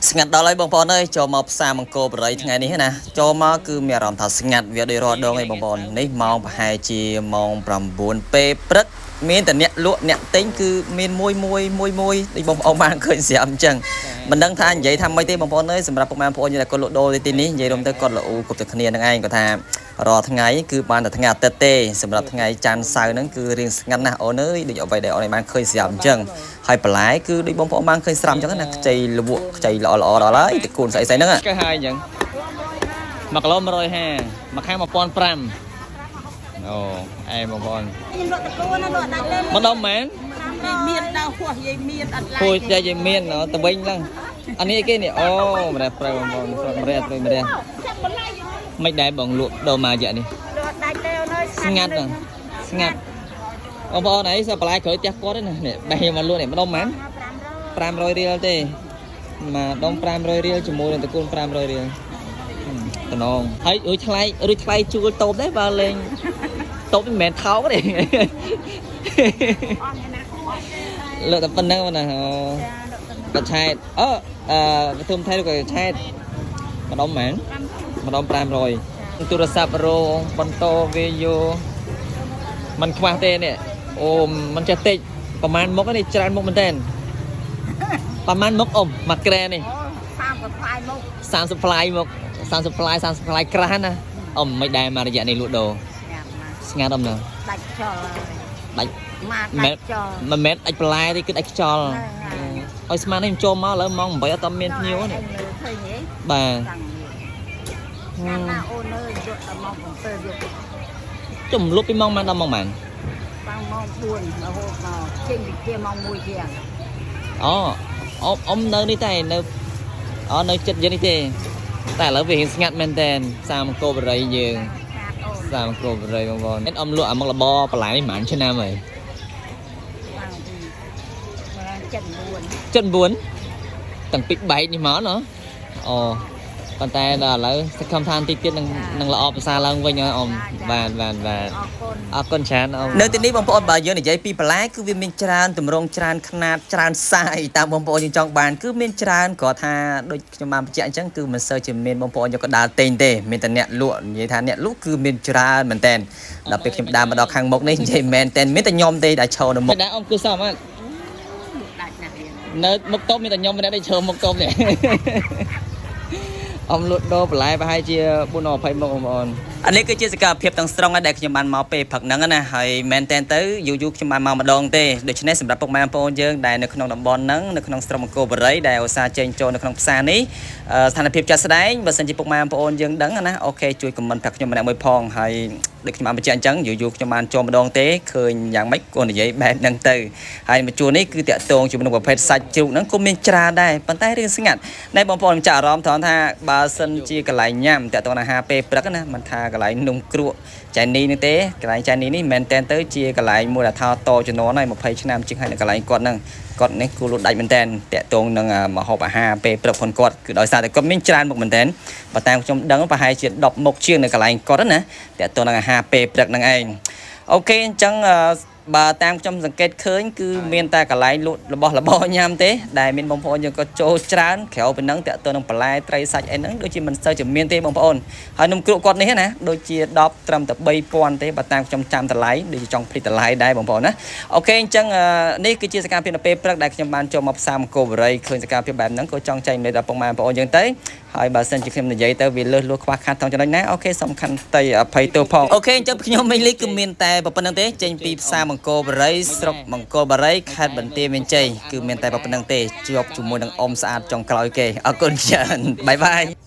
ស្ងាត់ដល់ហើយបងប្អូនអើយចូលមកផ្សារមង្គលបរិយថ្ងៃនេះណាចូលមកគឺមានអារម្មណ៍ថាស្ងាត់វាដូចរត់ដងឯងបងប្អូននេះម៉ោងប្រហែលជាម៉ោង9ពេលព្រឹកមានតែអ្នកលក់អ្នកទិញគឺមានមួយដូចបងប្អូនបានឃើញស្រាប់អញ្ចឹងមិនដឹងថានិយាយថាម៉េចទេបងប្អូនអើយសម្រាប់ពុកម៉ែបងប្អូនដែលគាត់លក់ដូរទីនេះនិយាយរំទៅគាត់ល្អគ្រប់តែគ្នានឹងឯងគាត់ថារាល់ថ្ងៃគឺបានតែថ្ងៃអាទិត្យទេសម្រាប់ថ្ងៃច័ន្ទសៅរ៍ហ្នឹងគឺរៀងស្ងាត់ណាស់អូនអើយដូចអ្វីដែលអូនបានឃើញស្រាប់អញ្ចឹងហើយបន្លែគឺដូចបងប្អូនបានឃើញស្រាប់អញ្ចឹងណាខ្ចីលក់ខ្ចីល្អដល់ហើយតកូនស្អីហ្នឹងគេហើយអញ្ចឹង1គីឡូ150មួយខាង1500អូអែបងប្អូនខ្ញុំលក់តកូនណាលក់ដាច់លេងមកដល់មែនមានដល់ហួសយាយមានអត់ឡាយហួសយាយមានទៅវិញហ្នឹងអានេះគេនេះអូម្រះប្រៅបងប្អូនម្រះមិនដែរបងលក់ដូរមករយៈនេះលក់ដាច់លេងនៅស្ងាត់ស្ងាត់បងប្អូនអីសបន្លែក្រោយផ្ទះគាត់ណានេះបែរខ្ញុំមកលក់នេះម្ដុំមែន500រៀលទេមកដុំ500រៀលជាមួយនឹងតកូន500រៀលតំណងហើយរួចថ្លៃជួលតូបដែរបើលេងតូបមិនមែនថោកទេលើកតែប៉ុណ្្នឹងណាកឆែតកធុំថៃក៏ឆែតម្ដុំមែនម្ដុំ500ទូរស័ព្ទរោបន្តវីយូมันខ្វះទេនេះអូมันចេះតិចប្រហែលមុខនេះច្រើនមុខមែនតើប្រហែលមុខអ៊ំមួយក្រែនេះ30ផ្លាយមុខ30ផ្លាយក្រាស់ណាអ៊ំមិនដែរមករយៈនេះលក់ដូរស្ងាត់អ៊ំណាដាច់ចោលដាច់មកដាច់ចោលមិនមែនដាច់បន្លែទេគឺដាច់ខ្យល់ឲ្យស្មាននេះចូលមកឥឡូវម៉ោង8អត់តមានភ្ញៀវទេបាទចាំណាអូនអើយយកដល់ម៉ោង7យកចំលុបពីម៉ោងម៉ានដល់ម៉ោងម៉ានម៉ោង4រហូតមកចេញពីkiaម៉ោង1ជាងអូអ៊ំនៅនេះតែនៅនៅចិត្តយើងនេះទេតែឥឡូវវារៀងស្ងាត់មែនតើសាមកោបរិយយើងសាមកោបរិយបងប្អូនអ៊ំលក់អាមកលបបន្លែនេះប្រហែលឆ្នាំហើយ74តាំងពីបែកនេះមកណអូប៉ុន្តែដល់ឥឡូវសង្ឃឹមថាតិចទៀតនឹងល្អប្រសើរឡើងវិញហើយអ៊ំបាទអរគុណច្រើនអ៊ំនៅទីនេះបងប្អូនបើយើងនិយាយពីបន្លែគឺវាមានច្រើនទម្រង់ច្រើនຂະຫນាតច្រើនសាយតាមបងប្អូនយើងចង់បានគឺមានច្រើនគ្រាន់ថាដូចខ្ញុំបានបញ្ជាក់អញ្ចឹងគឺមិនសូវជាមានបងប្អូនយកក៏ដើរទិញទេមានតែអ្នកលក់និយាយថាអ្នកលក់គឺមានច្រើនមែនតើដល់ពេលខ្ញុំដើរមកដល់ខាងមុខនេះនិយាយមែនតើមានតែខ្ញុំទេដែលឈរនៅមុខដែរអ៊ំគឺសមអត់នៅមុខតូបមានតែខ្ញុំម្នាក់ដែលឈរមុខតូបនេះអ៊ំលក់ដូរបន្លែប្រហែលជា420មុខបងប្អូនអានេះគឺជាសកម្មភាពទាំងស្រុងដែលខ្ញុំបានមកពេលព្រឹកហ្នឹងណាហើយមែនតែនទៅយូរខ្ញុំបានមកម្ដងទេដូច្នេះសម្រាប់ពុកម៉ែបងប្អូនយើងដែលនៅក្នុងតំបន់ហ្នឹងនៅក្នុងស្រុកមង្គលបុរីដែលឧស្សាហ៍ចេញចូលនៅក្នុងផ្សារនេះស្ថានភាពចាត់ស្ដែងបើសិនជាពុកម៉ែបងប្អូនយើងដឹងណាអូខេជួយខមមិនប្រាប់ខ្ញុំម្នាក់មួយផងហើយដូចខ្ញុំបានបញ្ជាក់អញ្ចឹងយូរខ្ញុំបានចូលម្ដងទេឃើញយ៉ាងម៉េចគាត់និយាយបែបហ្នឹងទៅហើយមួយជួរនេះគឺតាក់ទងជាមួយនឹងប្រភេទសាច់ជ្រូកហ្នឹងក៏មានច្រើនដែរប៉ុន្តែរឿងស្ងាត់តែបងប្អូនចាក់អារម្មណ៍ត្រង់ថាបើសិនជាកន្លែងញ៉ាំតាក់ទងអាហារពេលព្រឹកណាមិនថាកន្លែងនំគ្រក់ចៃនីនេះទេកន្លែងចៃនីនេះមែនតែនទៅជាកន្លែងមួយដែលថាតជំនាន់ហើយ20ឆ្នាំជាងហើយនៅកន្លែងគាត់ហ្នឹងគាត់នេះគូលក់ដាច់មែនតែនតាក់ទងនឹងម្ហូបអាហារពេលព្រឹកផងគាត់គឺដោយសារតែគាត់មានច្រើនមុខមែនតែនបើតាមខ្ញុំដឹងប្រហែលជា10មុខជាងនៅកន្លែងគាត់ណាតាក់ទងនឹងអាហារពេលព្រឹកហ្នឹងឯងអូខេអញ្ចឹងបើតាមខ្ញុំសង្កេតឃើញគឺមានតែកន្លែងលក់របស់របរញ៉ាំទេដែលមានបងប្អូនយើងក៏ចូលច្រើនក្រៅពីហ្នឹងតាក់ទងនឹងបន្លែត្រីសាច់អីហ្នឹងដូចជាមិនសូវជាមានទេបងប្អូនហើយនំគ្រក់គាត់នេះណាដូចជា10ត្រឹមតែ3000ទេបើតាមខ្ញុំចាំតម្លៃដូចជាចង់ភ្លេចតម្លៃដែរបងប្អូនណាអូខេអញ្ចឹងនេះគឺជាសកម្មភាពនៅពេលព្រឹកដែលខ្ញុំបានចូលមកផ្សារមង្គលបុរីឃើញសកម្មភាពបែបហ្នឹងក៏ចង់ចែកម្លែកដល់ពុកម៉ែបងប្អូនយើងទៅហើយបើសិនជាខ្ញុំនិយាយទៅវាលើសលួសខ្វះខាតក្នុងចំណុចណាអូខេសំខាន់តែអភ័យទោសផងអូខេអញ្ចឹងខ្ញុំមេលីគឺមានតែប៉ុណ្្នឹងទេចេញពីផ្សារមង្គលបុរីស្រុកមង្គលបុរីខេត្តបន្ទាយមានជ័យគឺមានតែប៉ុណ្្នឹងទេជាប់ជាមួយនឹងអ៊ំស្អាតចុងក្រោយគេអរគុណច្រើនបាយបាយ